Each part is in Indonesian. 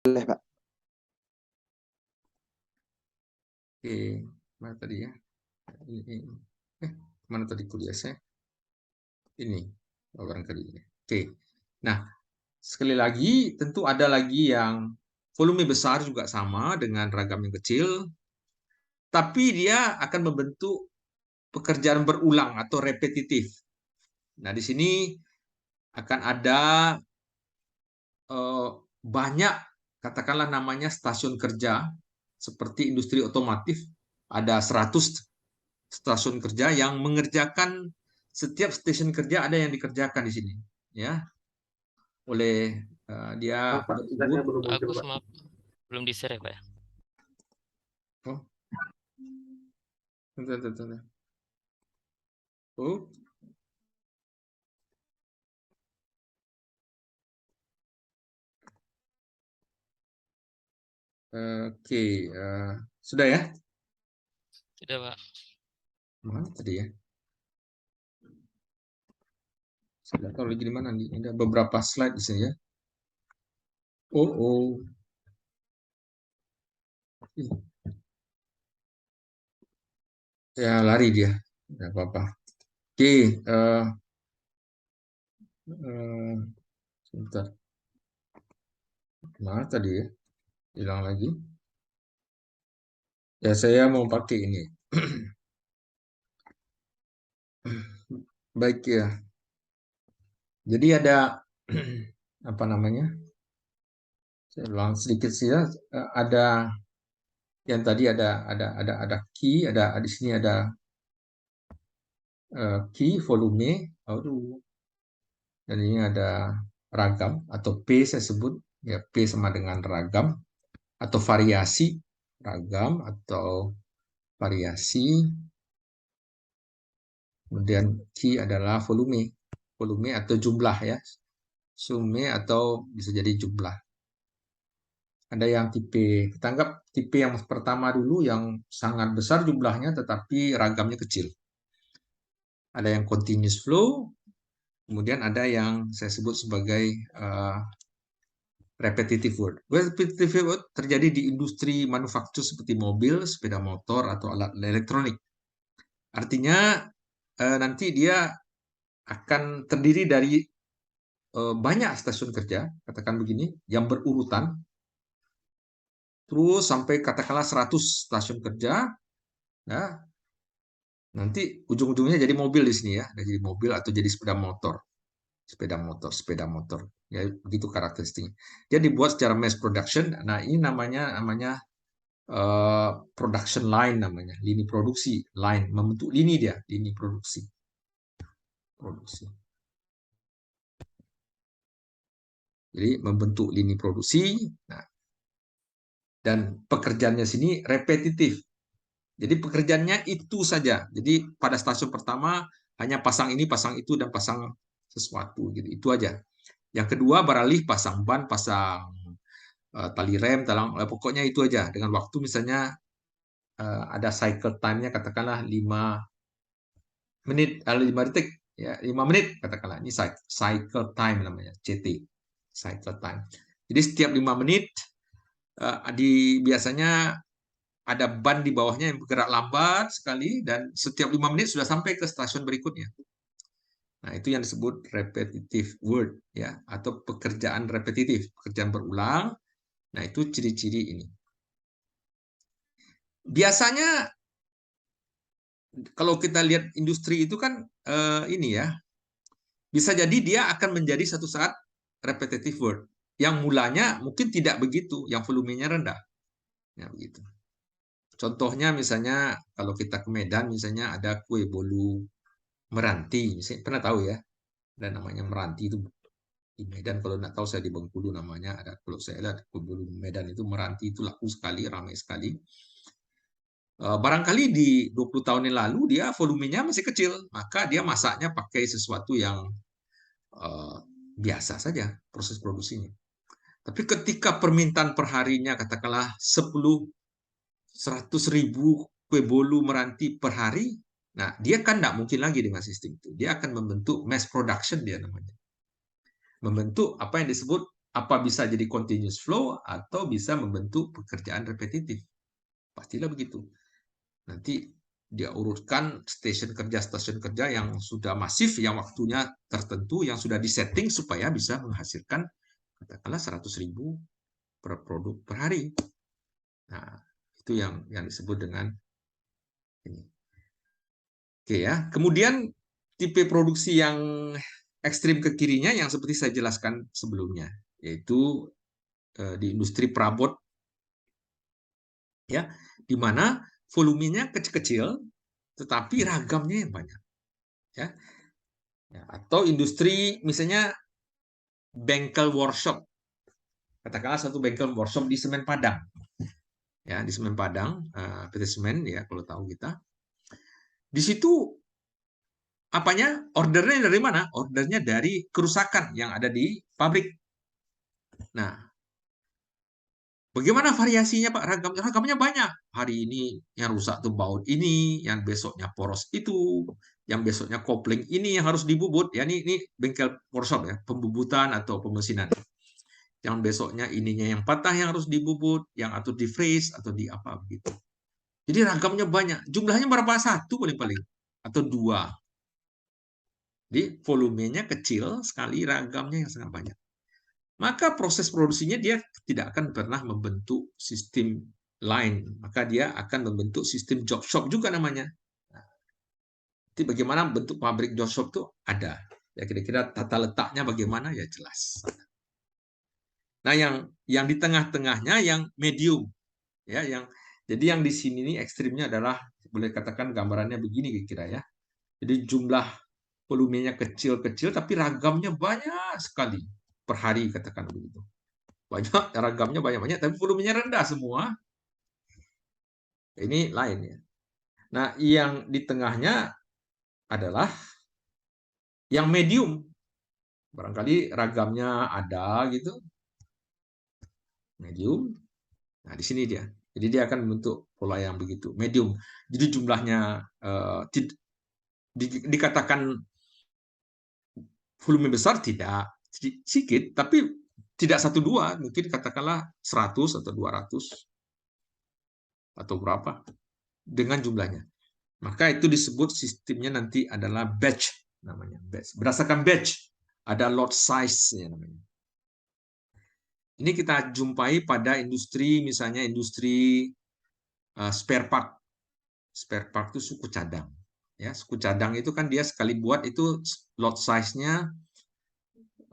Boleh, Pak. Oke, mana tadi ya? Ini. Mana tadi kuliah saya? Ini, barangkali ini. Oke. Nah, sekali lagi, tentu ada lagi yang volume besar juga sama dengan ragam yang kecil, tapi dia akan membentuk pekerjaan berulang atau repetitif. Nah, di sini akan ada banyak, katakanlah namanya stasiun kerja, seperti industri otomotif, ada 100 stasiun kerja yang mengerjakan, setiap stasiun kerja ada yang dikerjakan di sini, ya, oleh dia Pak, berurut. belum muncul, Aku Pak. sama belum di-share ya, Pak ya? Oh, bentar, bentar, bentar. Oh, oke, sudah ya? Sudah, Pak. Mana tadi ya? Saya nggak tahu lagi di mana nih. Ada beberapa slide di sini ya. Oh, oh. Ya, lari dia. Tidak apa-apa. Oke, sebentar. Mana tadi ya? Hilang lagi. Ya, saya mau pakai ini. Baik ya. Jadi ada apa namanya? Saya ulang sedikit sih ya. Ada yang tadi ada key, ada di sini ada key, volume, aduh, dan ini ada ragam atau P saya sebut ya, P sama dengan ragam atau variasi, ragam atau variasi. Kemudian key adalah volume, volume atau jumlah ya, sume atau bisa jadi jumlah. Ada yang tipe, kita anggap tipe yang pertama dulu yang sangat besar jumlahnya tetapi ragamnya kecil. Ada yang continuous flow, kemudian ada yang saya sebut sebagai repetitive word. Repetitive word terjadi di industri manufaktur seperti mobil, sepeda motor, atau alat elektronik. Artinya nanti dia akan terdiri dari banyak stasiun kerja, katakan begini, yang berurutan, terus sampai katakanlah 100 stasiun kerja, ya, nanti ujung-ujungnya jadi mobil di sini ya, jadi mobil atau jadi sepeda motor, sepeda motor, ya begitu karakteristiknya. Dia dibuat secara mass production. Nah, ini namanya production line, namanya lini produksi, line, membentuk lini, dia lini produksi. Jadi membentuk lini produksi. Nah, dan pekerjaannya sini repetitif. Jadi pekerjaannya itu saja. Jadi pada stasiun pertama hanya pasang ini, pasang itu, dan pasang sesuatu gitu. Itu aja. Yang kedua beralih pasang ban, pasang tali rem, pokoknya itu aja. Dengan waktu misalnya ada cycle time-nya katakanlah 5 menit, 5 detik, ya 5 menit katakanlah. Ini cycle time namanya, CT, cycle time. Jadi setiap 5 menit biasanya ada ban di bawahnya yang bergerak lambat sekali, dan setiap 5 menit sudah sampai ke stasiun berikutnya. Nah, itu yang disebut repetitive word ya, atau pekerjaan repetitif, pekerjaan berulang. Nah, itu ciri-ciri ini. Biasanya kalau kita lihat industri itu kan ini ya, bisa jadi dia akan menjadi satu saat repetitive word yang mulanya mungkin tidak begitu, yang volumenya rendah. Ya, begitu. Contohnya misalnya kalau kita ke Medan, misalnya ada kue bolu Meranti, misalnya, pernah tahu ya? Dan namanya Meranti itu di Medan. Kalau nggak tahu, saya di Bengkulu namanya ada. Kalau saya lihat kue bolu Medan itu Meranti itu laku sekali, ramai sekali. Barangkali di 20 tahun yang lalu dia volumenya masih kecil, maka dia masaknya pakai sesuatu yang uh, biasa saja proses produksinya. Tapi ketika permintaan perharinya katakanlah 100 ribu kue bolu Meranti per hari, nah dia kan nggak mungkin lagi dengan sistem itu. Dia akan membentuk mass production, dia namanya. Membentuk apa yang disebut apa bisa jadi continuous flow atau bisa membentuk pekerjaan repetitif. Pastilah begitu. Nanti dia urutkan stasiun kerja yang sudah masif, yang waktunya tertentu, yang sudah disetting supaya bisa menghasilkan katakanlah 100.000 per produk per hari. Nah, itu yang disebut dengan ini. Oke ya. Kemudian tipe produksi yang ekstrim ke kirinya yang seperti saya jelaskan sebelumnya, yaitu di industri perabot, ya, di mana volumenya kecil-kecil tetapi ragamnya yang banyak, ya. Ya, atau industri misalnya bengkel workshop, katakanlah satu bengkel workshop di Semen Padang, ya, di Semen Padang, PT Semen, ya, kalau tahu kita di situ apanya, ordernya dari mana? Ordernya dari kerusakan yang ada di pabrik. Nah, bagaimana variasinya, Pak? Ragamnya banyak. Hari ini yang rusak tuh baut ini, yang besoknya poros itu, yang besoknya kopling ini yang harus dibubut. Ya, ini bengkel workshop ya, pembubutan atau pemesinan. Yang besoknya ininya yang patah yang harus dibubut, yang atau di freeze atau di apa begitu. Jadi ragamnya banyak. Jumlahnya berapa? Satu paling-paling atau dua. Jadi volumenya kecil sekali, ragamnya yang sangat banyak. Maka proses produksinya dia tidak akan pernah membentuk sistem line, maka dia akan membentuk sistem job shop juga namanya. Jadi bagaimana bentuk pabrik job shop itu ada. Ya kira-kira tata letaknya bagaimana ya jelas. Nah, yang di tengah-tengahnya yang medium, ya, jadi yang di sini nih ekstrimnya adalah boleh katakan gambarannya begini kira-kira ya. Jadi jumlah volumenya kecil-kecil tapi ragamnya banyak sekali per hari katakan begitu. Banyak, ragamnya banyak-banyak, tapi volumenya rendah semua. Ini lain ya. Nah, yang di tengahnya adalah yang medium. Barangkali ragamnya ada gitu, medium. Nah, di sini dia. Jadi dia akan membentuk pola yang begitu, medium. Jadi jumlahnya dikatakan volume besar tidak, sedikit, tapi tidak satu dua, mungkin katakanlah 100 atau 200 atau berapa dengan jumlahnya. Maka itu disebut sistemnya nanti adalah batch namanya, batch. Berdasarkan batch ada lot size-nya namanya. Ini kita jumpai pada industri misalnya industri spare part. Spare part itu suku cadang. Ya, suku cadang itu kan dia sekali buat itu lot size-nya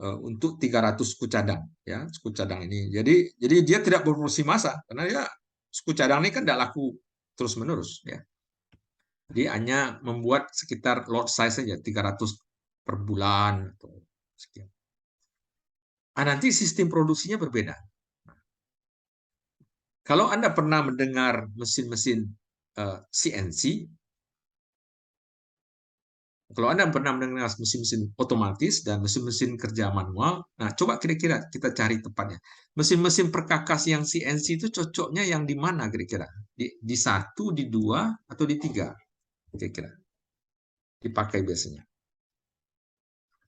untuk 300 suku cadang, ya, suku cadang ini. Jadi dia tidak berfungsi massa karena ya suku cadang ini kan tidak laku terus-menerus, ya. Jadi hanya membuat sekitar lot size saja 300 per bulan atau sekian. Nanti sistem produksinya berbeda. Kalau Anda pernah mendengar mesin-mesin CNC, kalau Anda pernah mendengar mesin-mesin otomatis dan mesin-mesin kerja manual, nah coba kira-kira kita cari tepatnya. Mesin-mesin perkakas yang CNC itu cocoknya yang di mana kira-kira? Di satu, di dua, atau di tiga? Kira-kira dipakai biasanya.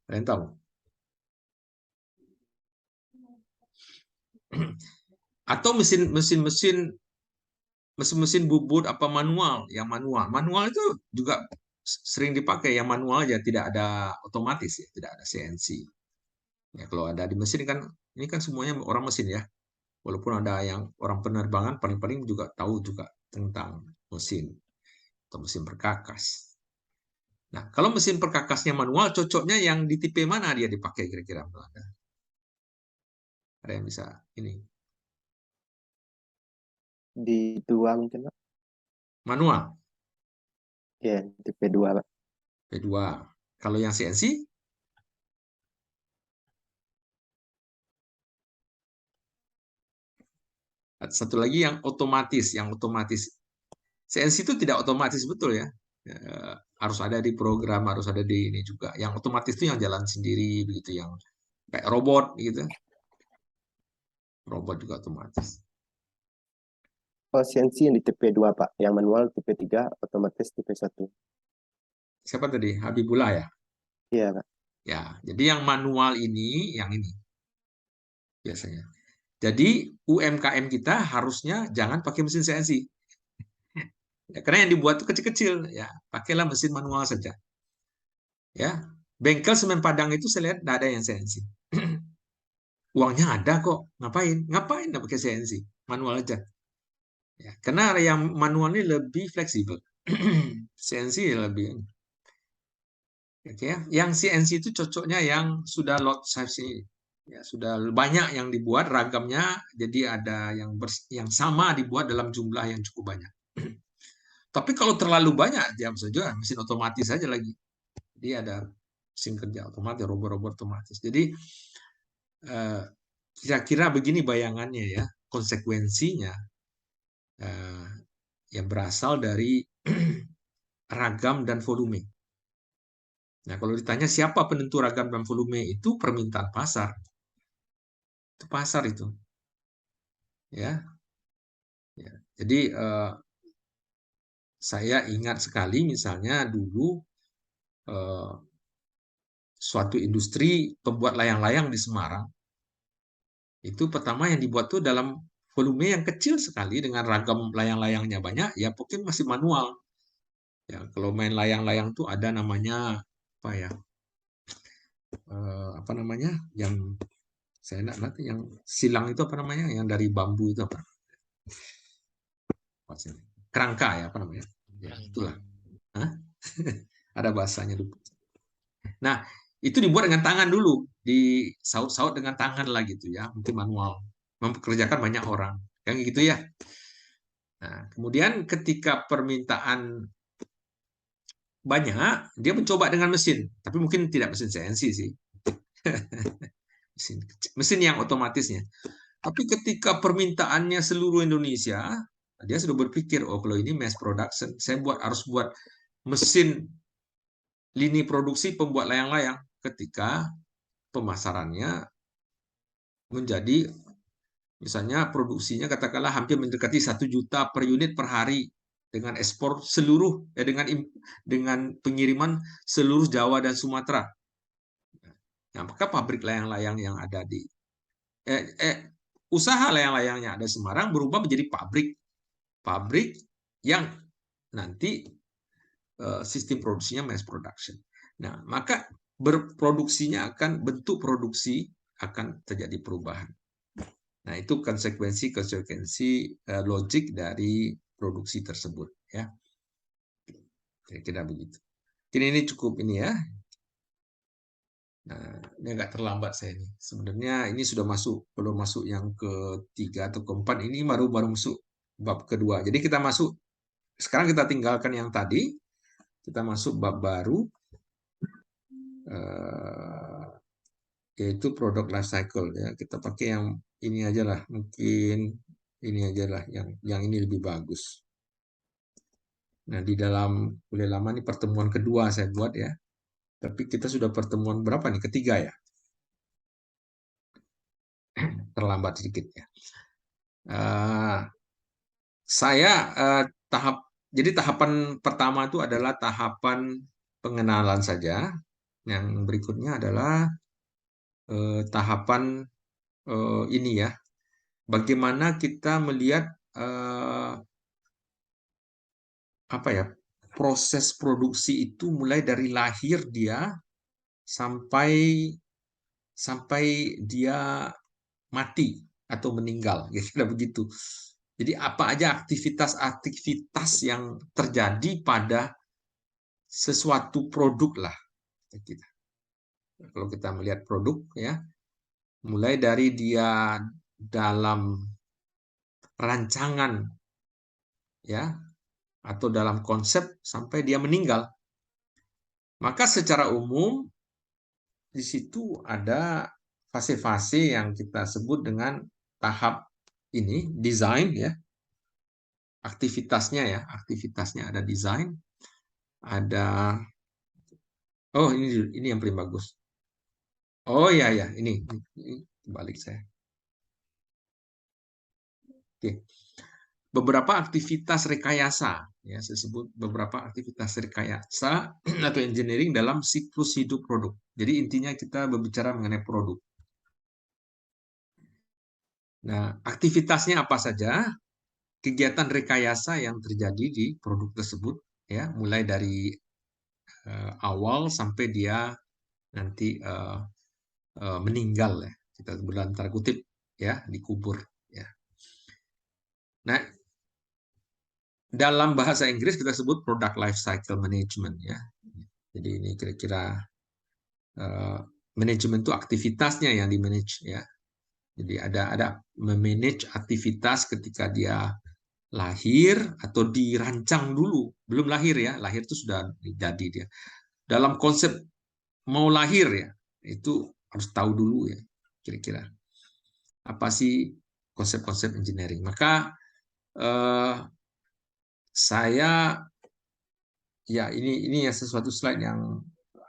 Kalian tahu? Atau mesin bubut apa manual, yang manual itu juga sering dipakai, yang manual aja tidak ada otomatis ya, tidak ada CNC ya. Kalau ada di mesin kan ini kan semuanya orang mesin ya, walaupun ada yang orang penerbangan paling-paling juga tahu juga tentang mesin atau mesin perkakas. Nah, kalau mesin perkakasnya manual cocoknya yang di tipe mana dia dipakai kira-kira? Ada yang bisa ini Di 2 mungkin, Pak. manual Ya, tipe 2, Pak. P2. Kalau yang CNC satu lagi yang otomatis, CNC itu tidak otomatis betul ya. Harus ada di program, harus ada di ini juga. Yang otomatis itu yang jalan sendiri begitu, yang kayak robot gitu. Robot juga otomatis. Oh, CNC yang di tipe 2, Pak. Yang manual tipe 3, otomatis tipe 1. Siapa tadi? Habibullah ya? Iya, Pak. Ya, jadi yang manual ini, yang ini. biasanya. Jadi UMKM kita harusnya jangan pakai mesin CNC. Ya, karena yang dibuat itu kecil-kecil, ya pakailah mesin manual saja. Ya, bengkel semen Padang itu saya lihat tidak ada yang CNC. Uangnya ada kok, ngapain? Ngapain nggak pakai CNC? Manual aja. Ya, karena yang manual ini lebih fleksibel. CNC lebih. Oke, ya. Yang CNC itu cocoknya yang sudah lot size ini. Ya, sudah banyak yang dibuat ragamnya, jadi ada yang sama dibuat dalam jumlah yang cukup banyak. Tapi kalau terlalu banyak, dia saja mesin otomatis saja lagi. Jadi ada mesin kerja otomatis, robot-robot otomatis. Jadi kira-kira begini bayangannya ya, konsekuensinya yang berasal dari ragam dan volume. Nah, kalau ditanya siapa penentu ragam dan volume, itu permintaan pasar. Itu pasar itu. Ya. Ya. Jadi saya ingat sekali misalnya dulu suatu industri pembuat layang-layang di Semarang. Itu pertama yang dibuat tuh dalam volume yang kecil sekali dengan ragam layang-layangnya banyak, ya mungkin masih manual. Ya, kalau main layang-layang tuh ada namanya apa ya? Apa namanya? Yang saya nanti yang silang itu apa namanya? Yang dari bambu itu apa? Kerangka ya apa namanya? Ya, itulah. Hah? Ada bahasanya dulu. Nah, itu dibuat dengan tangan dulu, disaut-saut dengan tangan lah gitu ya, mungkin manual, mempekerjakan banyak orang, kan gitu ya. Nah, kemudian ketika permintaan banyak, dia mencoba dengan mesin, tapi mungkin tidak mesin CNC sih, mesin yang otomatisnya. Tapi ketika permintaannya seluruh Indonesia, dia sudah berpikir, oh kalau ini mass production, saya harus buat mesin lini produksi pembuat layang-layang ketika pemasarannya menjadi misalnya produksinya katakanlah hampir mendekati 1 juta per unit per hari dengan ekspor seluruh dengan pengiriman seluruh Jawa dan Sumatera. Nah, maka pabrik layang-layang yang ada di usaha layang-layangnya ada di Semarang berubah menjadi pabrik yang nanti sistem produksinya mass production. Nah, maka bentuk produksi akan terjadi perubahan. Nah, itu konsekuensi logik dari produksi tersebut ya. Kira-kira begitu. Ini cukup ini ya. Nah, ini agak terlambat saya ini. Sebenarnya ini sudah belum masuk yang ketiga atau keempat, ini baru masuk bab kedua. Jadi kita masuk, sekarang kita tinggalkan yang tadi, kita masuk bab baru, yaitu product life cycle ya. Kita pakai yang ini aja lah, mungkin ini aja lah, yang ini lebih bagus. Nah, di dalam kuliah lama ini pertemuan kedua saya buat ya. Tapi kita sudah pertemuan berapa nih? Ketiga ya. Terlambat sedikit ya. Jadi tahapan pertama itu adalah tahapan pengenalan saja. Yang berikutnya adalah tahapan ini ya. Bagaimana kita melihat proses produksi itu mulai dari lahir dia sampai dia mati atau meninggal, kira-kira begitu. Jadi apa aja aktivitas yang terjadi pada sesuatu produk lah. Kalau kita melihat produk ya, mulai dari dia dalam rancangan ya, atau dalam konsep sampai dia meninggal. Maka secara umum di situ ada fase-fase yang kita sebut dengan tahap ini, desain ya. Aktivitasnya ada desain, ada ini yang paling bagus. Oh ya ini balik saya. Oke. Beberapa aktivitas rekayasa ya, saya sebut beberapa aktivitas rekayasa atau engineering dalam siklus hidup produk. Jadi intinya kita berbicara mengenai produk. Nah, aktivitasnya apa saja? Kegiatan rekayasa yang terjadi di produk tersebut, ya, mulai dari awal sampai dia nanti meninggal, ya, kita sebut dalam tanda kutip, ya, dikubur, ya. Nah, dalam bahasa Inggris kita sebut product life cycle management, ya. Jadi ini kira-kira manajemen itu aktivitasnya yang di-manage, ya. Jadi ada memanage aktivitas ketika dia lahir atau dirancang dulu, belum lahir, ya, lahir itu sudah jadi dia. Dalam konsep mau lahir, ya, itu harus tahu dulu, ya, kira-kira apa sih konsep-konsep engineering. Maka saya, ya, ini ya sesuatu slide yang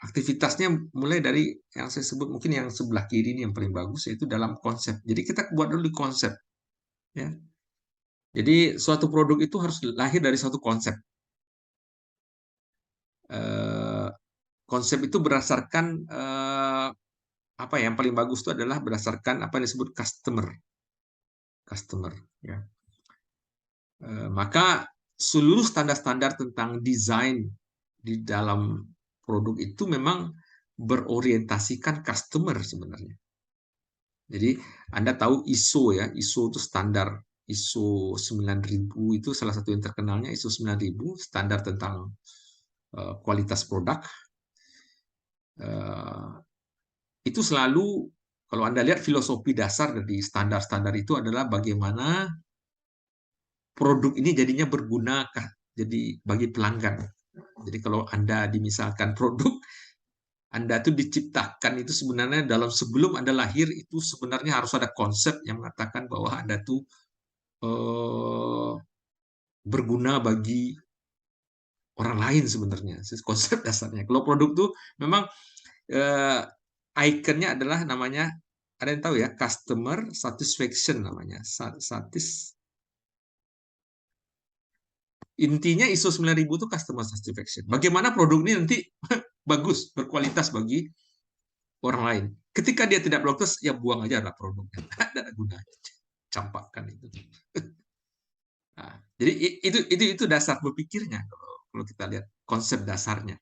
aktivitasnya mulai dari yang saya sebut, mungkin yang sebelah kiri ini yang paling bagus, yaitu dalam konsep. Jadi kita buat dulu di konsep, ya. Jadi suatu produk itu harus lahir dari suatu konsep. Konsep itu berdasarkan apa yang paling bagus itu adalah berdasarkan apa yang disebut customer, ya. Maka seluruh standar-standar tentang desain di dalam produk itu memang berorientasikan customer sebenarnya. Jadi Anda tahu ISO, ya, ISO itu standar, ISO 9000 itu salah satu yang terkenalnya, ISO 9000 standar tentang kualitas produk. Itu selalu, kalau Anda lihat filosofi dasar dari standar-standar itu adalah bagaimana produk ini jadinya berguna jadi bagi pelanggan. Jadi kalau Anda dimisalkan produk Anda tuh diciptakan itu sebenarnya sebelum Anda lahir itu sebenarnya harus ada konsep yang mengatakan bahwa Anda tuh berguna bagi orang lain sebenarnya, konsep dasarnya. Kalau produk tuh memang ikonnya adalah namanya, ada yang tahu, ya, customer satisfaction namanya. Intinya ISO 9000 itu customer satisfaction. Bagaimana produk ini nanti bagus, berkualitas bagi orang lain. Ketika dia tidak berkualitas, ya buang aja lah produknya. Tidak ada gunanya. Campakkan itu. Nah, jadi itu dasar berpikirnya kalau kita lihat konsep dasarnya.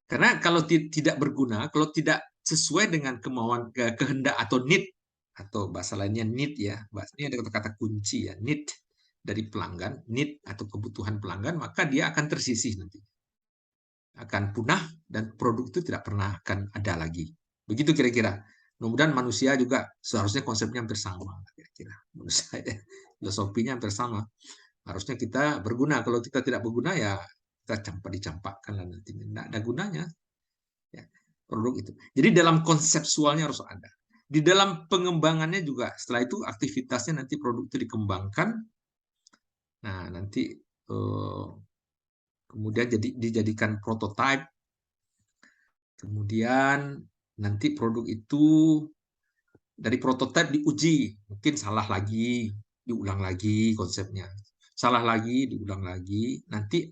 Karena kalau tidak berguna, kalau tidak sesuai dengan kemauan, kehendak atau need, atau bahasa lainnya need, ya, ini ada kata-kata kunci, ya, need dari pelanggan, need atau kebutuhan pelanggan, maka dia akan tersisih nanti, akan punah, dan produk itu tidak pernah akan ada lagi. Begitu kira-kira. Mudah-mudahan manusia juga seharusnya konsepnya hampir sama, kira-kira. Menurut saya filosofinya hampir sama. Harusnya kita berguna. Kalau kita tidak berguna, ya kita dicampakkan lah nanti. Tidak ada gunanya, ya, produk itu. Jadi dalam konseptualnya harus ada. Di dalam pengembangannya juga, setelah itu aktivitasnya nanti produk itu dikembangkan. Nah, nanti kemudian dijadikan prototipe. Kemudian nanti produk itu dari prototipe diuji, mungkin salah lagi, diulang lagi konsepnya. Salah lagi, diulang lagi, nanti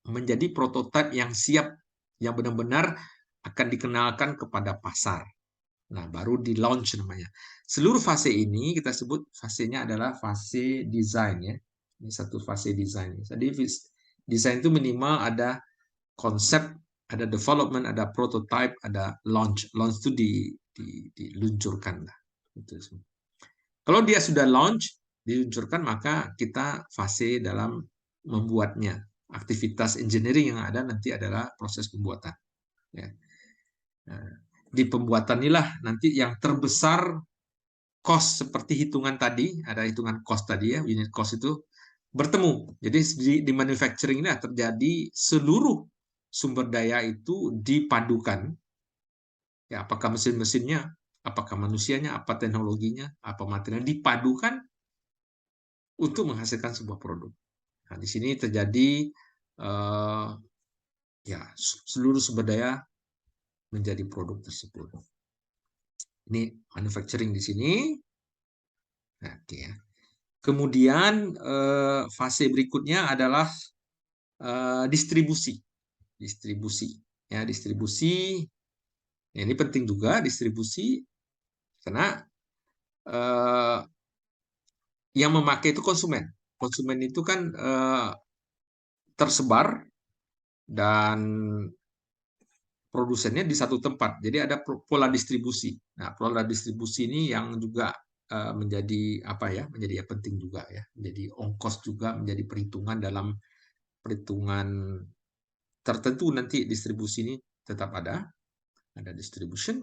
menjadi prototipe yang siap, yang benar-benar akan dikenalkan kepada pasar. Nah, baru di launch namanya. Seluruh fase ini kita sebut fasenya adalah fase desain, ya. Ini satu fase desain. Jadi desain itu minimal ada konsep, ada development, ada prototype, ada launch. Launch itu diluncurkan lah. Kalau dia sudah launch, diluncurkan, maka kita fase dalam membuatnya. Aktivitas engineering yang ada nanti adalah proses pembuatan. Ya. Nah, di pembuatan inilah nanti yang terbesar cost, seperti hitungan tadi, ada hitungan cost tadi, ya, unit cost itu bertemu. Jadi di manufacturing ini terjadi seluruh sumber daya itu dipadukan. Ya, apakah mesin-mesinnya, apakah manusianya, apa teknologinya, apa materialnya, dipadukan untuk menghasilkan sebuah produk. Nah, di sini terjadi ya, seluruh sumber daya menjadi produk tersebut. Ini manufacturing di sini. Oke, ya. Kemudian fase berikutnya adalah distribusi. Ya, distribusi. Ini penting juga distribusi, karena eh, yang memakai itu konsumen. Konsumen itu kan tersebar dan produsennya di satu tempat. Jadi ada pola distribusi. Nah, pola distribusi ini yang juga menjadi apa ya? Menjadi ya penting juga ya. Menjadi ongkos juga, menjadi perhitungan dalam perhitungan tertentu nanti distribusi ini tetap ada distribution.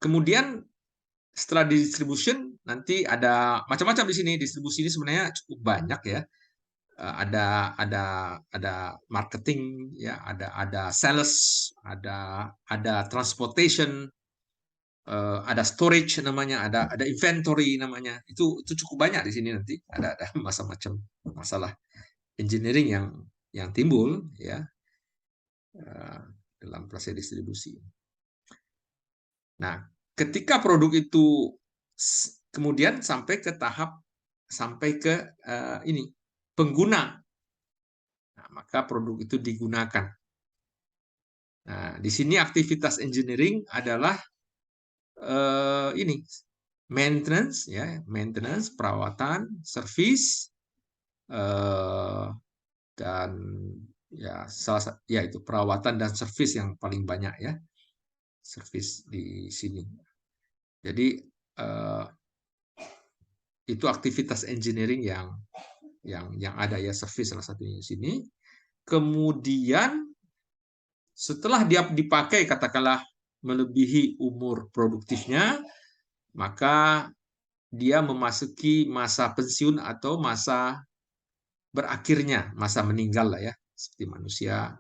Kemudian setelah distribution nanti ada macam-macam di sini. Distribusi ini sebenarnya cukup banyak ya. Ada marketing ya, ada sales, ada transportation, ada storage namanya, ada inventory namanya. Itu cukup banyak di sini nanti. Ada macam-macam masalah engineering yang timbul ya dalam proses distribusi. Nah, ketika produk itu kemudian sampai ke tahap ini pengguna, nah, maka produk itu digunakan. Nah, di sini aktivitas engineering adalah ini maintenance ya, maintenance, perawatan, service, dan ya itu perawatan dan service yang paling banyak ya, service di sini. Jadi itu aktivitas engineering yang ada ya, service salah satunya di sini. Kemudian setelah dia dipakai katakanlah melebihi umur produktifnya, maka dia memasuki masa pensiun atau masa berakhirnya, masa meninggal lah ya. Seperti manusia,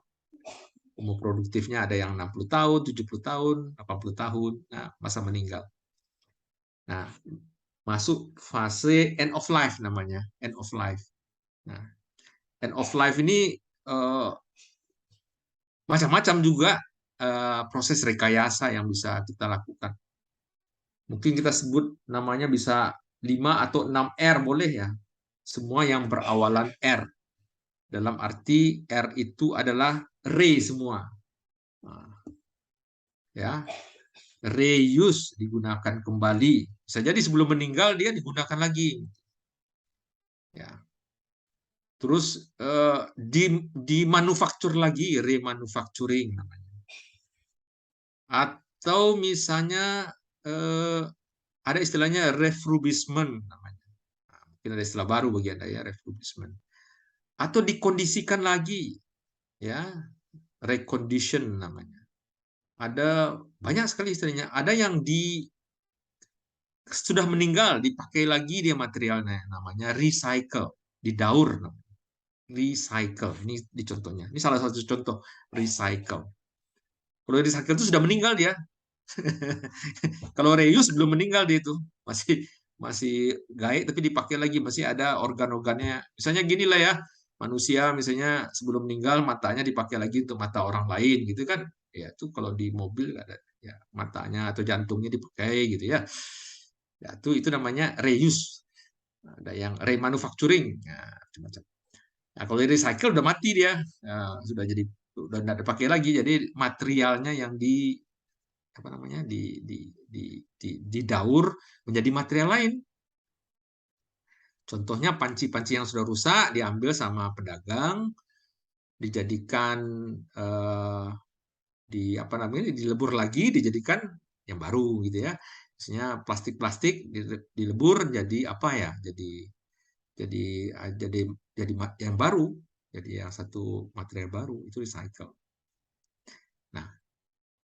umur produktifnya ada yang 60 tahun, 70 tahun, 80 tahun, nah, masa meninggal. Nah, masuk fase end of life namanya, end of life. Nah, end of life ini macam-macam juga proses rekayasa yang bisa kita lakukan. Mungkin kita sebut namanya bisa 5 atau 6 R boleh ya. Semua yang berawalan R. Dalam arti R itu adalah re semua. Ya. Reuse, digunakan kembali. Bisa jadi sebelum meninggal dia digunakan lagi. Ya. Terus dimanufaktur lagi, remanufacturing namanya. Atau misalnya ada istilahnya refurbishment namanya. Nah, mungkin ada istilah baru bagi Anda ya, refurbishment. Atau dikondisikan lagi ya, recondition namanya. Ada banyak sekali istilahnya. Ada yang sudah meninggal dipakai lagi dia materialnya, namanya recycle, didaur namanya. Recycle. Ini di contohnya. Ini salah satu contoh recycle. Kalau recycle itu sudah meninggal dia. Kalau reuse belum meninggal dia itu, masih gaib tapi dipakai lagi, masih ada organ-organnya. Misalnya gini lah ya, manusia misalnya sebelum meninggal matanya dipakai lagi untuk mata orang lain gitu kan. Ya itu kalau di mobil ada ya, matanya atau jantungnya dipakai gitu ya. Ya itu namanya reuse. Ada yang remanufacturing. Ya, macam-macam. Nah, kalau recycle udah mati dia, nah, sudah tidak dipakai lagi. Jadi materialnya yang didaur menjadi material lain. Contohnya panci-panci yang sudah rusak diambil sama pedagang, dijadikan dilebur lagi, dijadikan yang baru gitu ya. Misalnya plastik-plastik dilebur jadi apa ya? Jadi yang baru, jadi yang satu material baru itu recycle. Nah,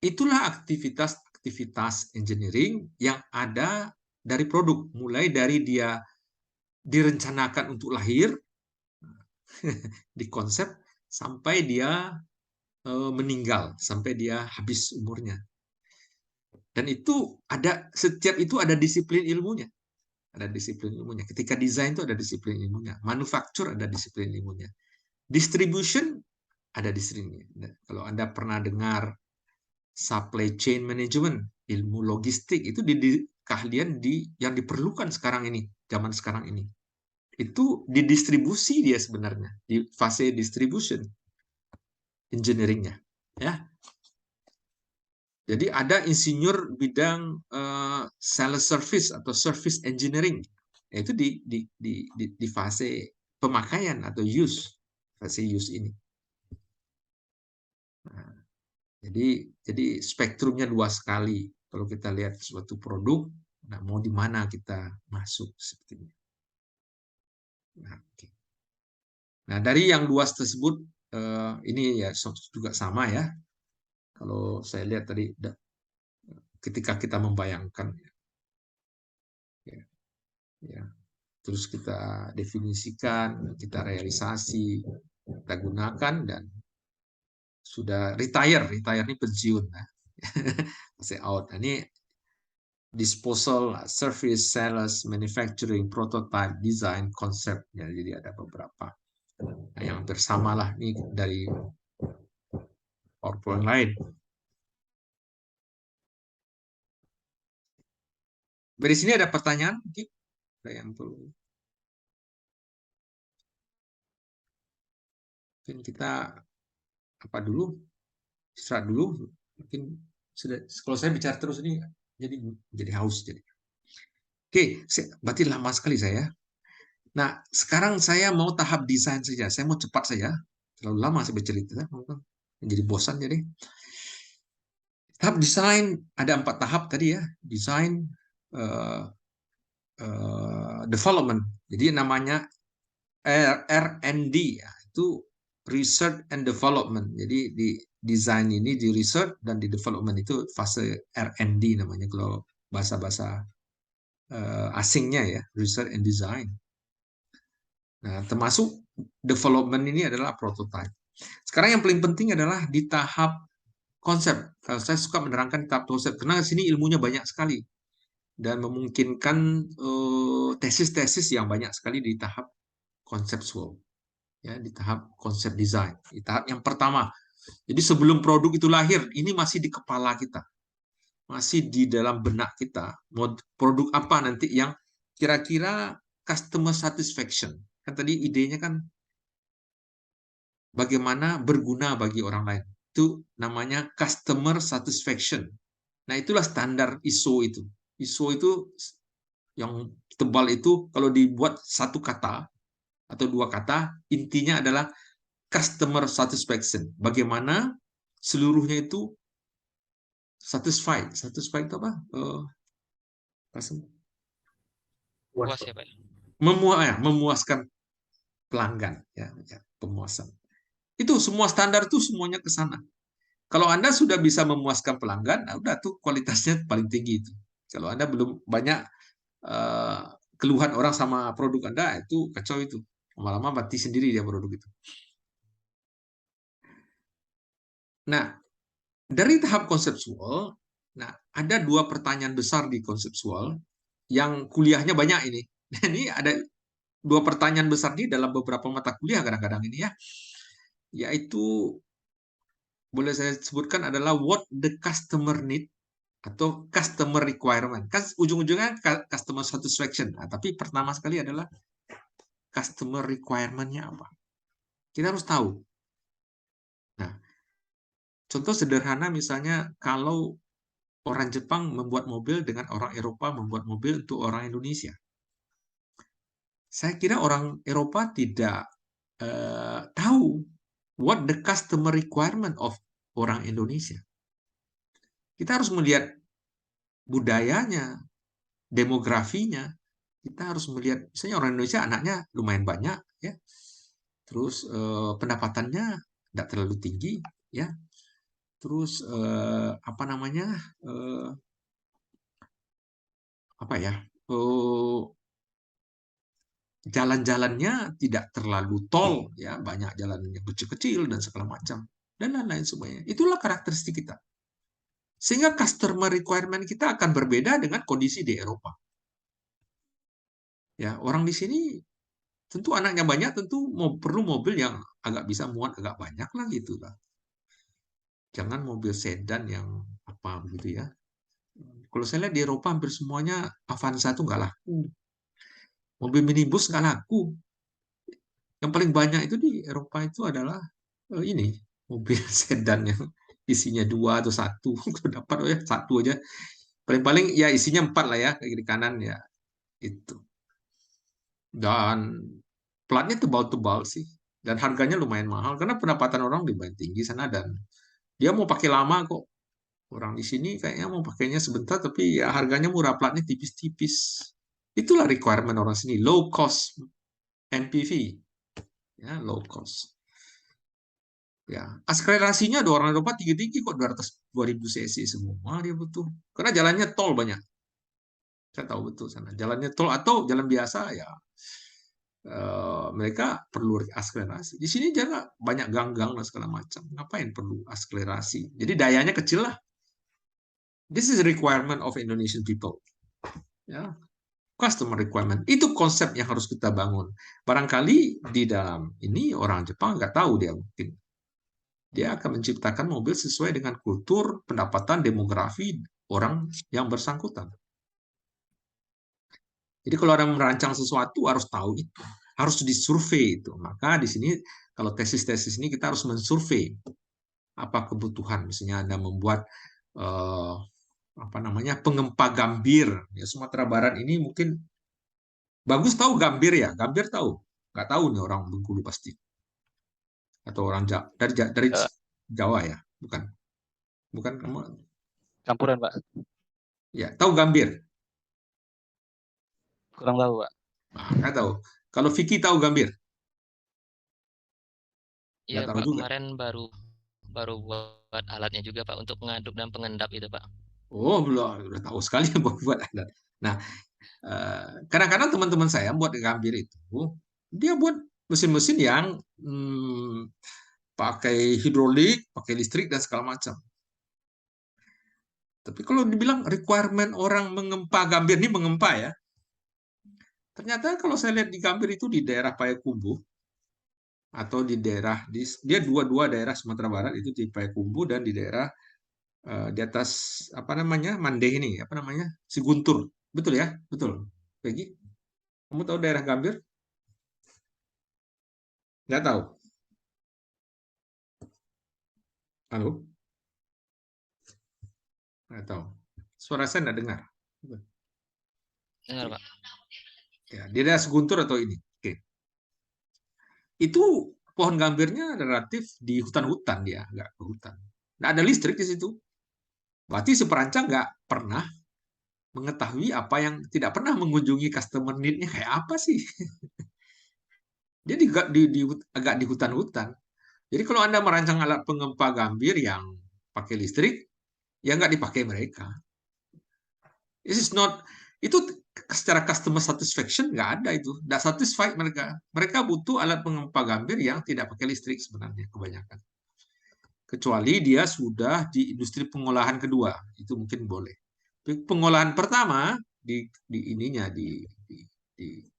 itulah aktivitas engineering yang ada dari produk, mulai dari dia direncanakan untuk lahir, dikonsep, sampai dia meninggal, sampai dia habis umurnya. Dan itu setiap itu ada disiplin ilmunya. Ada disiplin ilmunya. Ketika desain itu ada disiplin ilmunya. Manufacture ada disiplin ilmunya. Distribution ada disiplin. Kalau Anda pernah dengar supply chain management, ilmu logistik, itu keahlian yang diperlukan sekarang ini, zaman sekarang ini. Itu di distribusi dia sebenarnya, di fase distribution engineering-nya. Ya. Jadi ada insinyur bidang sales service atau service engineering, yaitu di fase pemakaian atau fase use ini. Nah, jadi spektrumnya luas sekali. Kalau kita lihat suatu produk, nah mau di mana kita masuk seperti ini. Nah, okay. Nah, dari yang luas tersebut, ini ya juga sama ya. Kalau saya lihat tadi, ketika kita membayangkan, ya, terus kita definisikan, kita realisasi, kita gunakan, dan sudah retire ini pensiun, nah. Masih out. Nah, ini disposal, service, sales, manufacturing, prototype, design, konsep. Ya, jadi ada beberapa. Nah, yang bersamalah nih dari PowerPoint lain. Dari sini ada pertanyaan mungkin? Ada yang perlu? Mungkin kita apa dulu? Istirahat dulu. Mungkin sudah. Kalau saya bicara terus ini jadi haus jadi. Oke, berarti lama sekali saya. Nah, sekarang saya mau tahap desain saja. Saya mau cepat saja. Terlalu lama saya bercerita. Jadi bosan jadi. Tahap desain ada 4 tahap tadi ya. Desain, development. Jadi namanya R&D ya. Itu research and development. Jadi di desain ini di research dan di development itu fase R&D namanya kalau bahasa-bahasa asingnya ya, research and design. Nah, termasuk development ini adalah prototype. Sekarang yang paling penting adalah di tahap konsep. Saya suka menerangkan tahap konsep karena di sini ilmunya banyak sekali dan memungkinkan tesis-tesis yang banyak sekali di tahap konseptual, ya, di tahap konsep desain, di tahap yang pertama. Jadi sebelum produk itu lahir, ini masih di kepala kita, masih di dalam benak kita. Produk apa nanti yang kira-kira customer satisfaction. Kan tadi idenya kan bagaimana berguna bagi orang lain. Itu namanya customer satisfaction. Nah, itulah standar ISO itu. ISO itu yang tebal itu kalau dibuat satu kata atau 2 kata, intinya adalah customer satisfaction. Bagaimana seluruhnya itu satisfied. Satisfied itu apa? Puas ya, Pak. Memuaskan pelanggan, ya, pemuasan. Itu semua standar itu semuanya ke sana. Kalau Anda sudah bisa memuaskan pelanggan, nah udah tuh kualitasnya paling tinggi itu. Kalau Anda belum banyak keluhan orang sama produk Anda, itu kacau itu. Lama-lama mati sendiri dia produk itu. Nah, dari tahap konseptual, nah ada 2 pertanyaan besar di konseptual yang kuliahnya banyak ini. Ini ada 2 pertanyaan besar di dalam beberapa mata kuliah kadang-kadang ini ya. Yaitu boleh saya sebutkan adalah what the customer need atau customer requirement. Kan ujung-ujungnya customer satisfaction. Nah, tapi pertama sekali adalah customer requirement-nya apa. Kita harus tahu. Nah, contoh sederhana misalnya kalau orang Jepang membuat mobil dengan orang Eropa membuat mobil untuk orang Indonesia. Saya kira orang Eropa tidak tahu what the customer requirement of orang Indonesia. Kita harus melihat budayanya, demografinya. Kita harus melihat, misalnya orang Indonesia anaknya lumayan banyak, ya. Terus pendapatannya tidak terlalu tinggi, ya. Terus apa namanya? Apa ya? Jalan-jalannya tidak terlalu tol, ya, banyak jalan yang kecil-kecil dan segala macam, dan lain-lain semuanya. Itulah karakteristik kita. Sehingga customer requirement kita akan berbeda dengan kondisi di Eropa. Ya, orang di sini tentu anaknya banyak, tentu perlu mobil yang agak bisa muat agak banyak lah gitu lah. Jangan mobil sedan yang apa begitu ya. Kalau saya lihat di Eropa hampir semuanya Avanza itu nggak laku. Mobil minibus nggak laku. Yang paling banyak itu di Eropa itu adalah ini mobil sedan yang isinya 2 atau 1, dapat ya 1 aja. Paling-paling ya isinya 4 lah ya, ke kiri kanan ya itu. Dan platnya tebal-tebal sih. Dan harganya lumayan mahal karena pendapatan orang lumayan tinggi sana dan dia mau pakai lama kok. Orang di sini kayaknya mau pakainya sebentar tapi ya harganya murah, platnya tipis-tipis. Itulah requirement orang sini, low cost MPV. Ya, low cost. Ya, akselerasinya ada orang Eropa tinggi-tinggi kok 2000 cc semua dia butuh. Karena jalannya tol banyak. Saya tahu betul sana. Jalannya tol atau jalan biasa ya mereka perlu akselerasi. Di sini jangan banyak gang-gang dan segala macam. Ngapain perlu akselerasi? Jadi dayanya kecil lah. This is a requirement of Indonesian people. Ya, customer requirement. Itu konsep yang harus kita bangun. Barangkali di dalam ini orang Jepang nggak tahu dia mungkin. Dia akan menciptakan mobil sesuai dengan kultur, pendapatan, demografi orang yang bersangkutan. Jadi kalau orang merancang sesuatu harus tahu itu, harus disurvei itu. Maka di sini kalau tesis-tesis ini kita harus mensurvei apa kebutuhan. Misalnya Anda membuat apa namanya pengempa gambir. Ya, Sumatera Barat ini mungkin bagus tahu gambir ya, gambir tahu. Nggak tahu nih orang Bengkulu pasti. Atau orang dari Jawa ya, bukan? Bukan kamu? Campuran, Pak. Ya, tahu gambir. Kurang tahu, Pak. Nah, nggak tahu. Kalau Vicky tahu gambir? Iya, Nggak tahu Pak. juga. Kemarin baru buat alatnya juga, Pak, untuk mengaduk dan pengendap itu, Pak. Oh, belum. Udah tahu sekali buat adat. Nah, kadang-kadang teman-teman saya buat gambir itu, dia buat mesin-mesin yang pakai hidrolik, pakai listrik, dan segala macam. Tapi kalau dibilang requirement orang mengempa gambir, ini mengempa ya, ternyata kalau saya lihat di gambir itu di daerah Payakumbuh, atau di daerah, dia dua-dua daerah Sumatera Barat, itu di Payakumbuh dan di daerah di atas, apa namanya, Mandeh ini, apa namanya, Siguntur. Betul ya? Betul. Peggy, kamu tahu daerah gambir? Nggak tahu? Halo? Nggak tahu. Suara saya nggak dengar. Dengar, Pak. Ya, dia ada seguntur atau ini. Oke. Itu pohon gambirnya relatif di hutan-hutan dia, nggak ke hutan. Nggak ada listrik di situ. Berarti si perancang nggak pernah mengetahui apa yang tidak pernah mengunjungi customer need-nya kayak apa sih. Jadi agak di hutan-hutan. Jadi kalau Anda merancang alat pengempa gambir yang pakai listrik, ya nggak dipakai mereka. This is not, itu secara customer satisfaction nggak ada itu, nggak satisfied mereka. Mereka butuh alat pengempa gambir yang tidak pakai listrik sebenarnya kebanyakan. Kecuali dia sudah di industri pengolahan kedua, itu mungkin boleh. Pengolahan pertama di ininya di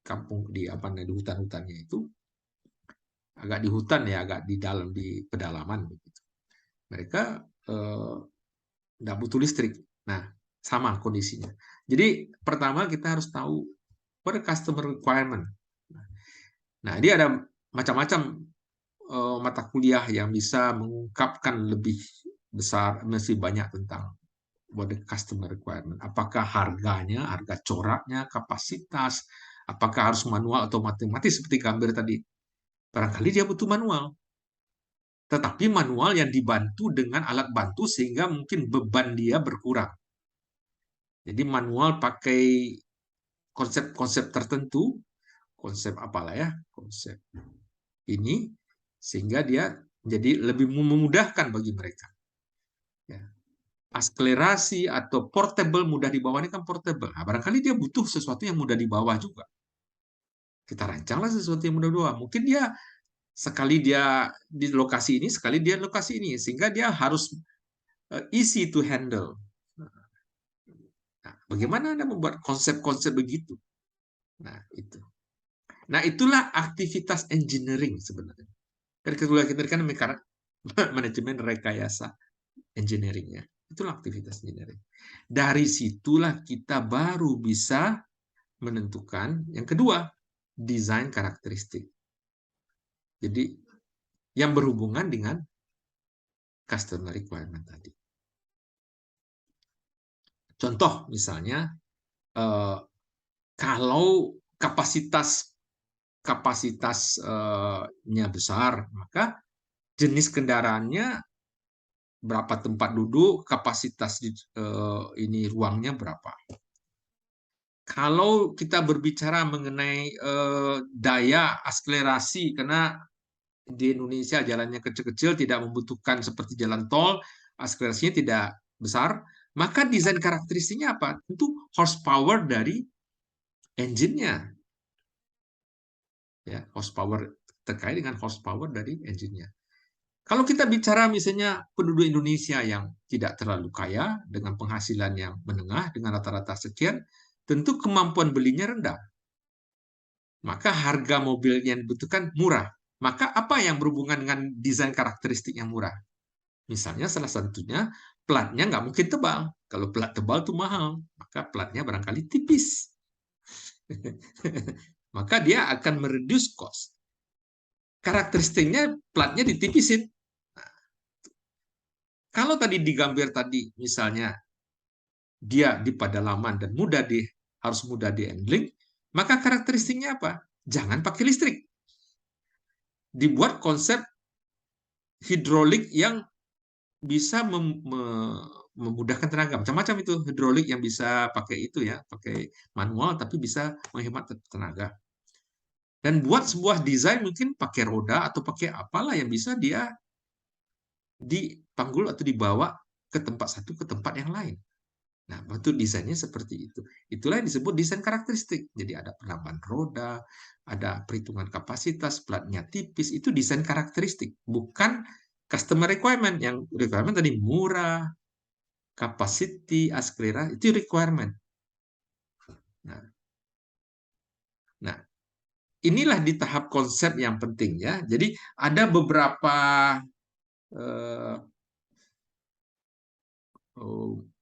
kampung di apa di hutan-hutannya itu agak di hutan ya, agak di dalam di pedalaman begitu. Mereka nggak butuh listrik. Nah, sama kondisinya. Jadi pertama kita harus tahu what customer requirement. Nah, dia ada macam-macam mata kuliah yang bisa mengungkapkan lebih besar, masih banyak tentang what the customer requirement. Apakah harganya, harga coraknya, kapasitas, apakah harus manual atau matematis seperti gambir tadi. Barangkali dia butuh manual. Tetapi manual yang dibantu dengan alat bantu sehingga mungkin beban dia berkurang. Jadi manual pakai konsep-konsep tertentu, konsep apalah ya, konsep ini, sehingga dia jadi lebih memudahkan bagi mereka. Ya. Akselerasi atau portable, mudah dibawa ini kan portable. Nah, barangkali dia butuh sesuatu yang mudah dibawa juga. Kita rancanglah sesuatu yang mudah dibawa. Mungkin dia sekali dia di lokasi ini, sekali dia lokasi ini, sehingga dia harus easy to handle. Nah, bagaimana Anda membuat konsep-konsep begitu? Nah, itu. Nah, itulah aktivitas engineering sebenarnya. Dari kuliah kita kan manajemen rekayasa engineering-nya. Itulah aktivitas engineering. Dari situlah kita baru bisa menentukan yang kedua, desain karakteristik. Jadi yang berhubungan dengan customer requirement tadi. Contoh misalnya, kalau kapasitasnya besar, maka jenis kendaraannya berapa tempat duduk, kapasitas ini ruangnya berapa. Kalau kita berbicara mengenai daya akselerasi, karena di Indonesia jalannya kecil-kecil, tidak membutuhkan seperti jalan tol, akselerasinya tidak besar, maka desain karakteristiknya apa? Tentu horsepower dari engine-nya. Ya, horsepower terkait dengan horsepower dari engine-nya. Kalau kita bicara misalnya penduduk Indonesia yang tidak terlalu kaya, dengan penghasilan yang menengah, dengan rata-rata sekian, tentu kemampuan belinya rendah. Maka harga mobil yang dibutuhkan murah. Maka apa yang berhubungan dengan desain karakteristik yang murah? Misalnya salah satunya platnya nggak mungkin tebal. Kalau plat tebal itu mahal, maka platnya barangkali tipis. Maka dia akan mereduce cost. Karakteristiknya platnya ditipisin. Kalau tadi digambar tadi misalnya dia di pedalaman dan harus mudah di handling, maka karakteristiknya apa? Jangan pakai listrik. Dibuat konsep hidrolik yang bisa memudahkan tenaga. Macam-macam itu hidrolik yang bisa pakai itu ya, pakai manual tapi bisa menghemat tenaga. Dan buat sebuah desain mungkin pakai roda atau pakai apalah yang bisa dia dipanggul atau dibawa ke tempat satu ke tempat yang lain. Nah, bentuk desainnya seperti itu. Itulah yang disebut desain karakteristik. Jadi ada penambahan roda, ada perhitungan kapasitas, platnya tipis, itu desain karakteristik. Bukan customer requirement. Yang requirement tadi murah, capacity, akselerasi, itu requirement. Nah, inilah di tahap konsep yang penting ya. Jadi ada beberapa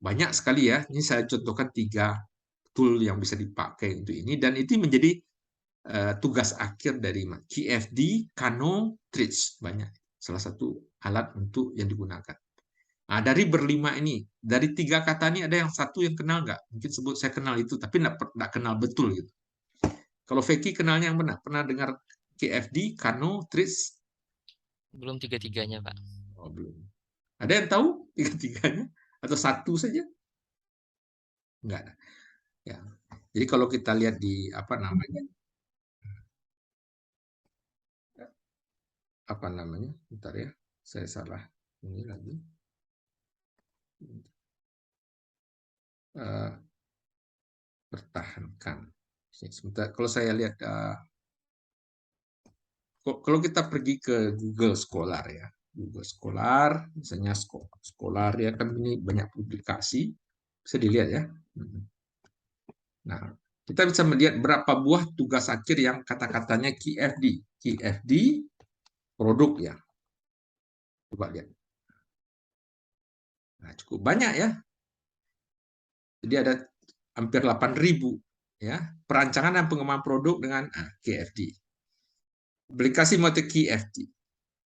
banyak sekali ya. Ini saya contohkan 3 tool yang bisa dipakai untuk ini, dan itu menjadi tugas akhir dari KFD, Kano, Tritz. Banyak. Salah satu alat untuk yang digunakan. Nah, dari berlima ini, dari 3 kata ini ada yang satu yang kenal nggak? Mungkin sebut saya kenal itu, tapi nggak kenal betul gitu. Kalau Vicky kenalnya yang benar, pernah dengar KFD, Kano, Tritz? Belum tiga-tiganya, Pak. Oh, belum. Ada yang tahu tiga-tiganya? Atau satu saja? Enggak ada. Ya. Jadi kalau kita lihat di apa namanya, bentar ya, saya salah ini lagi. Pertahankan. Sebentar, kalau saya lihat, kalau kita pergi ke Google Scholar ya, Google Scholar, misalnya Scholar ya kan ini banyak publikasi, bisa dilihat ya. Nah, kita bisa melihat berapa buah tugas akhir yang kata-katanya KFD, KFD produk ya. Coba lihat. Nah, cukup banyak ya. Jadi ada hampir 8.000 ya, perancangan dan pengembangan produk dengan KFD. Aplikasi motor